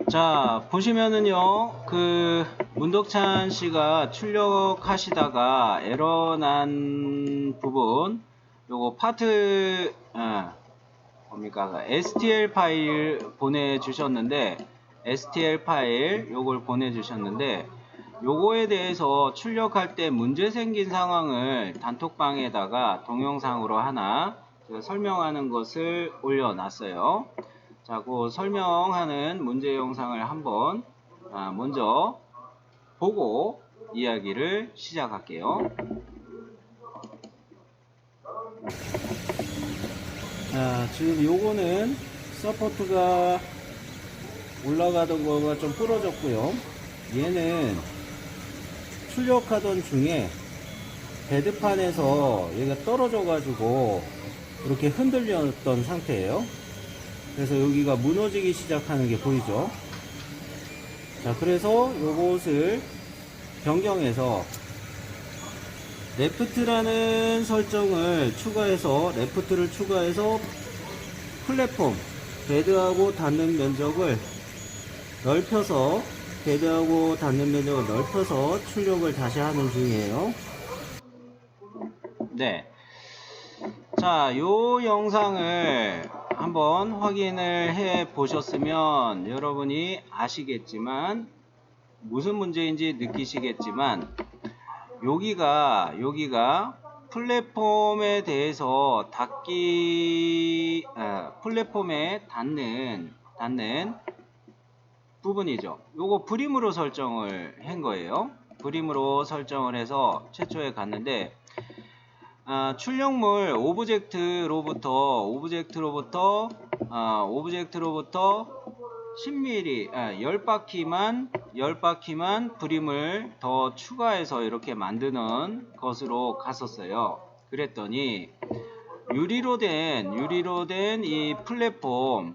자, 보시면은요, 문덕찬 씨가 출력하시다가 에러 난 부분, 요거 파트, 뭡니까, STL 파일 보내주셨는데, STL 파일 요걸 보내주셨는데, 요거에 대해서 출력할 때 문제 생긴 상황을 단톡방에다가 동영상으로 하나 설명하는 것을 올려놨어요. 자, 그 설명하는 문제 영상을 한번 먼저 보고 이야기를 시작할게요. 지금 요거는 서포트가 올라가던 거가 좀 부러졌고요. 얘는 출력하던 중에 베드판에서 얘가 떨어져 가지고 이렇게 흔들렸던 상태예요. 그래서 여기가 무너지기 시작하는 게 보이죠. 자, 그래서 요것을 변경해서 레프트라는 설정을 추가해서 레프트를 추가해서 플랫폼 베드하고 닿는 면적을 넓혀서 베드하고 닿는 면적을 넓혀서 출력을 다시 하는 중이에요. 네. 자, 요 영상을 한번 확인을 해 보셨으면 여러분이 아시겠지만 무슨 문제인지 느끼시겠지만 여기가 플랫폼에 대해서 플랫폼에 닿는 부분이죠. 요거 브림으로 설정을 한 거예요. 브림으로 설정을 해서 최초에 갔는데 출력물 오브젝트로부터 10mm 10바퀴만 브림을 더 추가해서 이렇게 만드는 것으로 갔었어요. 그랬더니 유리로 된 이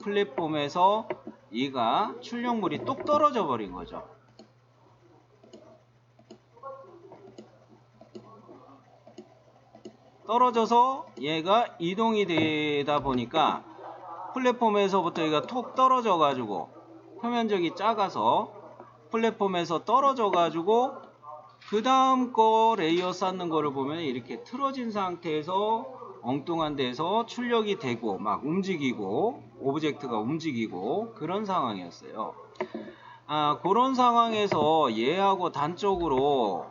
플랫폼에서 얘가 출력물이 똑 떨어져 버린 거죠. 떨어져서 얘가 이동이 되다 보니까 플랫폼에서부터 얘가 톡 떨어져 가지고 표면적이 작아서 플랫폼에서 떨어져 가지고 그 다음 거 레이어 쌓는 거를 보면 이렇게 틀어진 상태에서 엉뚱한 데서 출력이 되고 막 움직이고 오브젝트가 움직이고 그런 상황이었어요. 그런 상황에서 얘하고 단적으로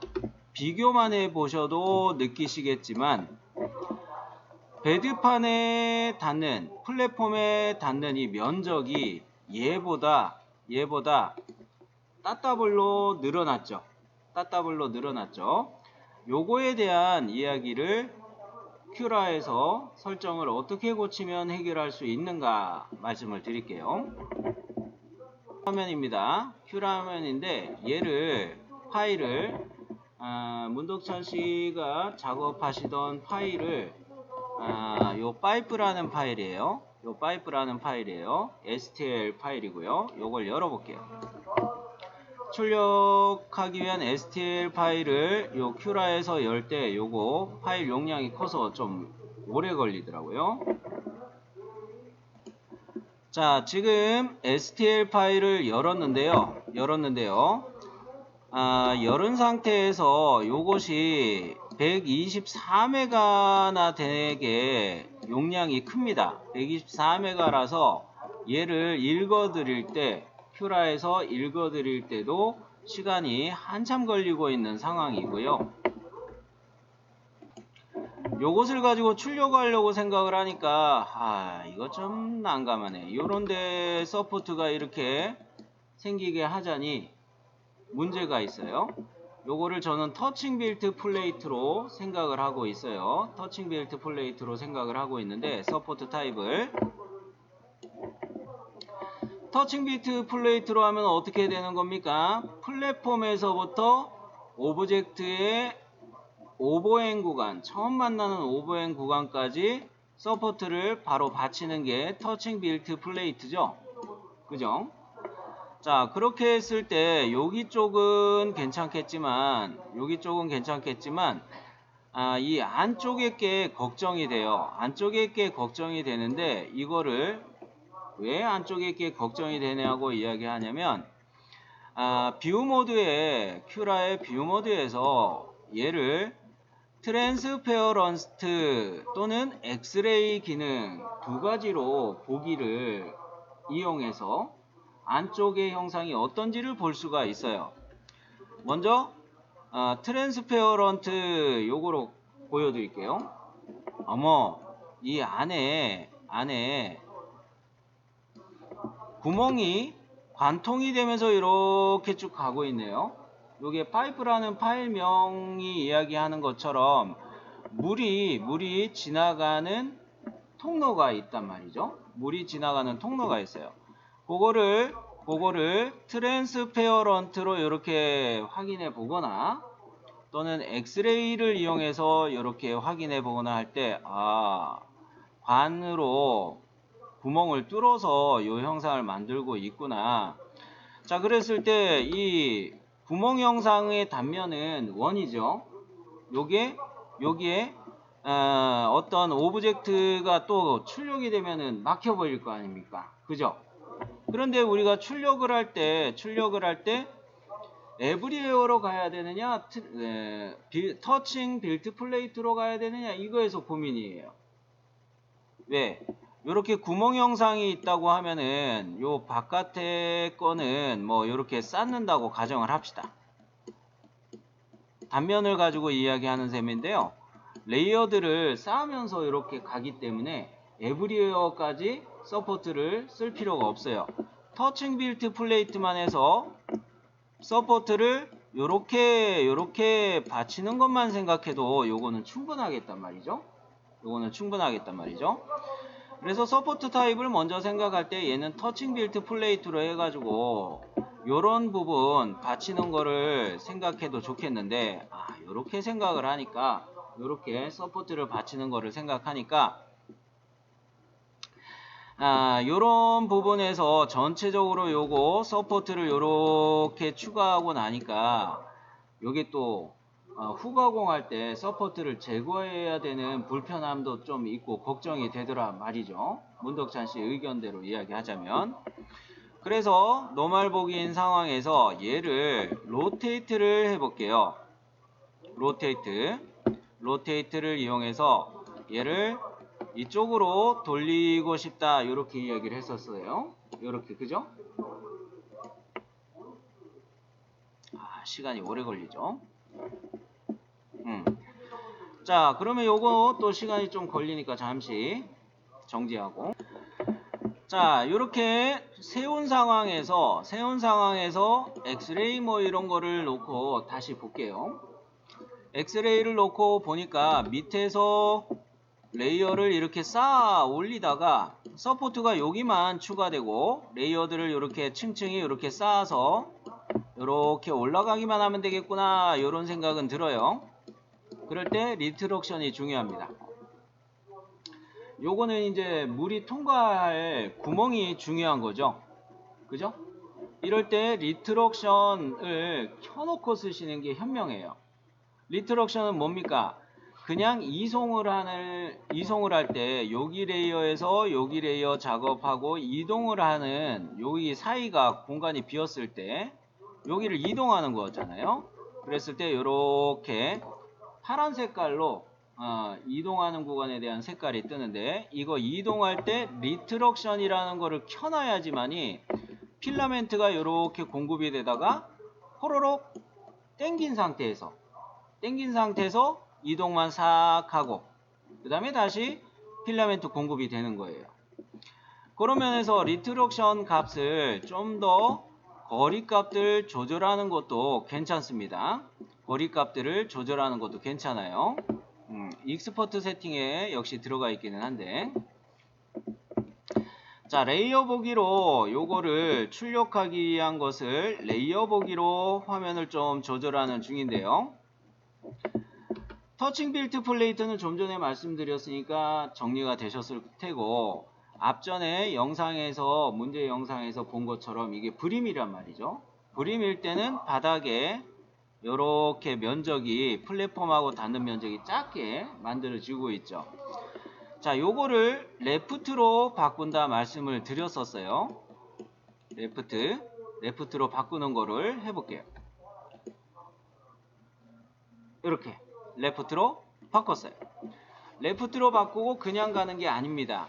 비교만 해 보셔도 느끼시겠지만 베드판에 닿는 플랫폼에 닿는 이 면적이 얘보다 따따블로 늘어났죠. 요거에 대한 이야기를 큐라에서 설정을 어떻게 고치면 해결할 수 있는가 말씀을 드릴게요. 화면입니다. 큐라 화면인데 얘를 파일을 문덕찬 씨가 작업하시던 파일을 요 파이프라는 파일이에요. STL 파일이고요. 요걸 열어볼게요. 출력하기 위한 STL 파일을 요 큐라에서 열 때 요거 파일 용량이 커서 좀 오래 걸리더라고요. 자, 지금 STL 파일을 열었는데요. 열은 상태에서 요것이 124메가나 되게 용량이 큽니다. 124메가라서 얘를 읽어드릴 때 큐라에서 읽어드릴 때도 시간이 한참 걸리고 있는 상황이고요. 요것을 가지고 출력하려고 생각을 하니까 이거 좀 난감하네. 요런데 서포트가 이렇게 생기게 하자니 문제가 있어요. 요거를 저는 터칭 빌트 플레이트로 생각을 하고 있어요. 서포트 타입을 터칭 빌트 플레이트로 하면 어떻게 되는 겁니까? 플랫폼에서부터 오브젝트의 오버행 구간, 처음 만나는 오버행 구간까지 서포트를 바로 받치는 게 터칭 빌트 플레이트죠. 그죠? 자, 그렇게 했을 때 여기 쪽은 괜찮겠지만 이 안쪽에 게 걱정이 돼요. 안쪽에 게 걱정이 되는데 이거를 왜 안쪽에 게 걱정이 되냐고 이야기하냐면 뷰 모드에 큐라의 뷰 모드에서 얘를 트랜스페어런트 또는 엑스레이 기능 두 가지로 보기를 이용해서 안쪽의 형상이 어떤지를 볼 수가 있어요. 먼저 트랜스페어런트 요거로 보여드릴게요. 어머, 이 안에 구멍이 관통이 되면서 이렇게 쭉 가고 있네요. 요게 파이프라는 파일명이 이야기하는 것처럼 물이 지나가는 통로가 있단 말이죠. 물이 지나가는 통로가 있어요. 그거를 트랜스페어런트로 이렇게 확인해 보거나 또는 엑스레이를 이용해서 이렇게 확인해 보거나 할 때 관으로 구멍을 뚫어서 이 형상을 만들고 있구나. 자, 그랬을 때 이 구멍 형상의 단면은 원이죠. 여기에 어떤 오브젝트가 또 출력이 되면은 막혀버릴 거 아닙니까? 그죠? 그런데 우리가 출력을 할 때 에브리웨어로 가야 되느냐, 터칭 빌트 플레이트로 가야 되느냐, 이거에서 고민이에요. 왜? 이렇게 구멍 형상이 있다고 하면은 요 바깥에 거는 뭐 이렇게 쌓는다고 가정을 합시다. 단면을 가지고 이야기하는 셈인데요. 레이어드를 쌓으면서 이렇게 가기 때문에 에브리웨어까지 서포트를 쓸 필요가 없어요. 터칭 빌트 플레이트만 해서 서포트를 요렇게 받치는 것만 생각해도 요거는 충분하겠단 말이죠. 그래서 서포트 타입을 먼저 생각할 때 얘는 터칭 빌트 플레이트로 해가지고 요런 부분 받치는 거를 생각해도 좋겠는데 요렇게 생각을 하니까 요렇게 서포트를 받치는 거를 생각하니까 요런 부분에서 전체적으로 요거 서포트를 요렇게 추가하고 나니까 요게 또 후가공할 때 서포트를 제거해야 되는 불편함도 좀 있고 걱정이 되더라 말이죠. 문덕찬 씨 의견대로 이야기하자면. 그래서 노멀 보기인 상황에서 얘를 로테이트를 해볼게요. 로테이트를 이용해서 얘를 이쪽으로 돌리고 싶다 이렇게 이야기를 했었어요. 이렇게 그죠? 시간이 오래 걸리죠. 자, 그러면 요거 또 시간이 좀 걸리니까 잠시 정지하고. 자, 이렇게 세운 상황에서 엑스레이 뭐 이런 거를 놓고 다시 볼게요. 엑스레이를 놓고 보니까 밑에서 레이어를 이렇게 쌓아 올리다가 서포트가 여기만 추가되고 레이어들을 이렇게 층층이 이렇게 쌓아서 이렇게 올라가기만 하면 되겠구나 이런 생각은 들어요. 그럴 때 리트럭션이 중요합니다. 요거는 이제 물이 통과할 구멍이 중요한 거죠. 그죠? 이럴 때 리트럭션을 켜놓고 쓰시는 게 현명해요. 리트럭션은 뭡니까? 그냥 이송을 할 때 여기 레이어에서 여기 레이어 작업하고 이동을 하는 여기 사이가 공간이 비었을 때 여기를 이동하는 거잖아요. 그랬을 때 이렇게 파란 색깔로 이동하는 구간에 대한 색깔이 뜨는데 이거 이동할 때 리트럭션이라는 거를 켜놔야지만이 필라멘트가 이렇게 공급이 되다가 호로록 땡긴 상태에서 이동만 싹 하고 그 다음에 다시 필라멘트 공급이 되는 거예요. 그런 면에서 리트럭션 값을 좀 더 거리값들 조절하는 것도 괜찮습니다. 거리값들을 조절하는 것도 괜찮아요. 익스퍼트 세팅에 역시 들어가 있기는 한데 자, 레이어 보기로 요거를 출력하기 위한 것을 레이어 보기로 화면을 좀 조절하는 중인데요. 터칭 빌트 플레이트는 좀 전에 말씀드렸으니까 정리가 되셨을 테고 앞전에 문제 영상에서 본 것처럼 이게 브림이란 말이죠. 브림일 때는 바닥에 이렇게 면적이 플랫폼하고 닿는 면적이 작게 만들어지고 있죠. 자, 요거를 레프트로 바꾼다 말씀을 드렸었어요. 레프트로 바꾸는 거를 해볼게요. 이렇게 레프트로 바꿨어요. 레프트로 바꾸고 그냥 가는 게 아닙니다.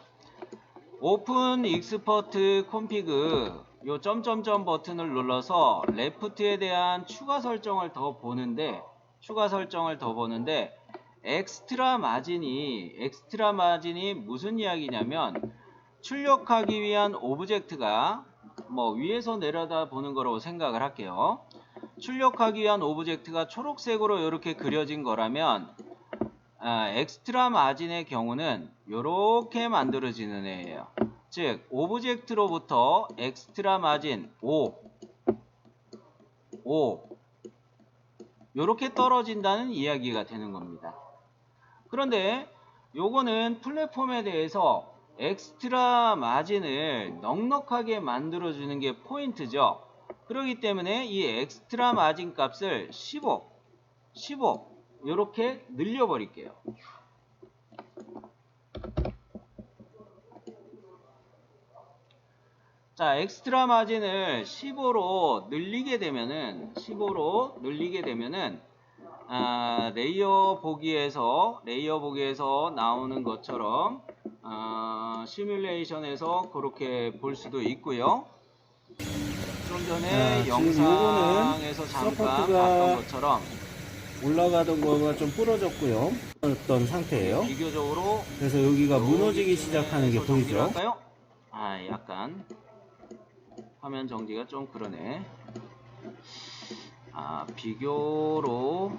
오픈 익스퍼트 콘피그 요 점점점 버튼을 눌러서 레프트에 대한 추가 설정을 더 보는데 엑스트라 마진이 무슨 이야기냐면 출력하기 위한 오브젝트가 뭐 위에서 내려다 보는 거라고 생각을 할게요. 출력하기 위한 오브젝트가 초록색으로 이렇게 그려진 거라면 엑스트라 마진의 경우는 이렇게 만들어지는 애예요. 즉 오브젝트로부터 엑스트라 마진 5 이렇게 떨어진다는 이야기가 되는 겁니다. 그런데 요거는 플랫폼에 대해서 엑스트라 마진을 넉넉하게 만들어주는 게 포인트죠. 그렇기 때문에 이 엑스트라 마진 값을 15 이렇게 늘려버릴게요. 자, 엑스트라 마진을 15로 늘리게 되면은 레이어 보기에서 나오는 것처럼 시뮬레이션에서 그렇게 볼 수도 있고요. 좀 전에 영상에서 잠깐 봤던 것처럼 올라가던 거가 좀 부러졌고요. 어떤 상태예요. 비교적으로 그래서 여기가 무너지기 시작하는 게 보이죠. 할까요? 약간 화면 정지가 좀 그러네. 비교로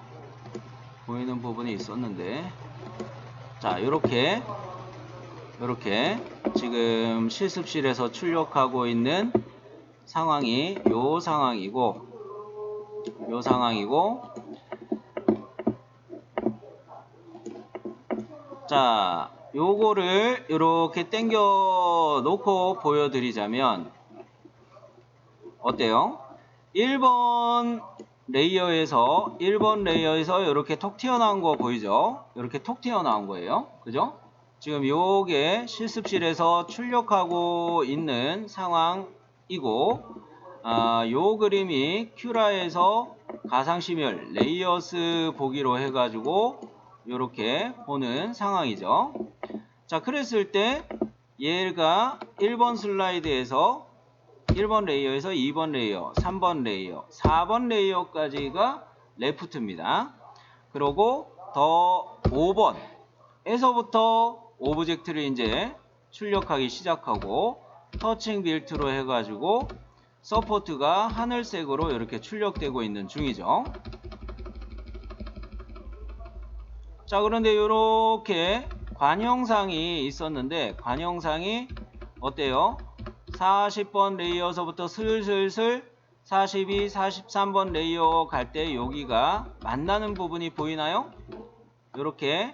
보이는 부분이 있었는데, 자, 요렇게 지금 실습실에서 출력하고 있는 상황이 요 상황이고, 자, 요거를 이렇게 당겨 놓고 보여드리자면 어때요? 1번 레이어에서 이렇게 톡 튀어나온 거 보이죠? 이렇게 톡 튀어나온 거예요. 그죠? 지금 요게 실습실에서 출력하고 있는 상황이고, 요 그림이 큐라에서 가상시뮬 레이어스 보기로 해가지고 요렇게 보는 상황이죠. 자, 그랬을 때 얘가 1번 슬라이드에서 1번 레이어에서 2번 레이어, 3번 레이어, 4번 레이어까지가 레프트입니다. 그리고 더 5번에서부터 오브젝트를 이제 출력하기 시작하고 터칭 빌트로 해가지고 서포트가 하늘색으로 이렇게 출력되고 있는 중이죠. 자, 그런데 이렇게 관형상이 있었는데 관형상이 어때요? 40번 레이어서부터 슬슬 42, 43번 레이어 갈 때 여기가 만나는 부분이 보이나요? 이렇게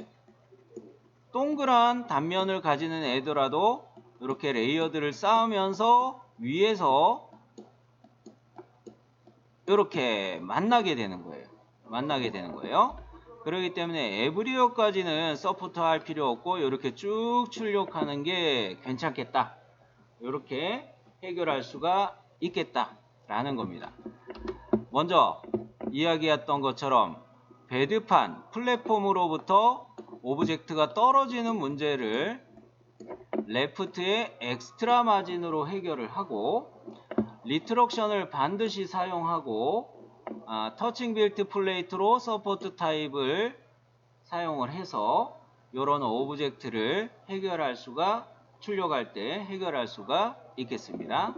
동그란 단면을 가지는 애더라도 이렇게 레이어들을 쌓으면서 위에서 이렇게 만나게 되는 거예요. 그렇기 때문에 에브리어까지는 서포트 할 필요 없고 이렇게 쭉 출력하는 게 괜찮겠다. 이렇게 해결할 수가 있겠다라는 겁니다. 먼저 이야기했던 것처럼 배드판, 플랫폼으로부터 오브젝트가 떨어지는 문제를 레프트의 엑스트라 마진으로 해결을 하고 리트럭션을 반드시 사용하고 터칭 빌트 플레이트로 서포트 타입을 사용을 해서 이런 오브젝트를 출력할 때 해결할 수가 있겠습니다.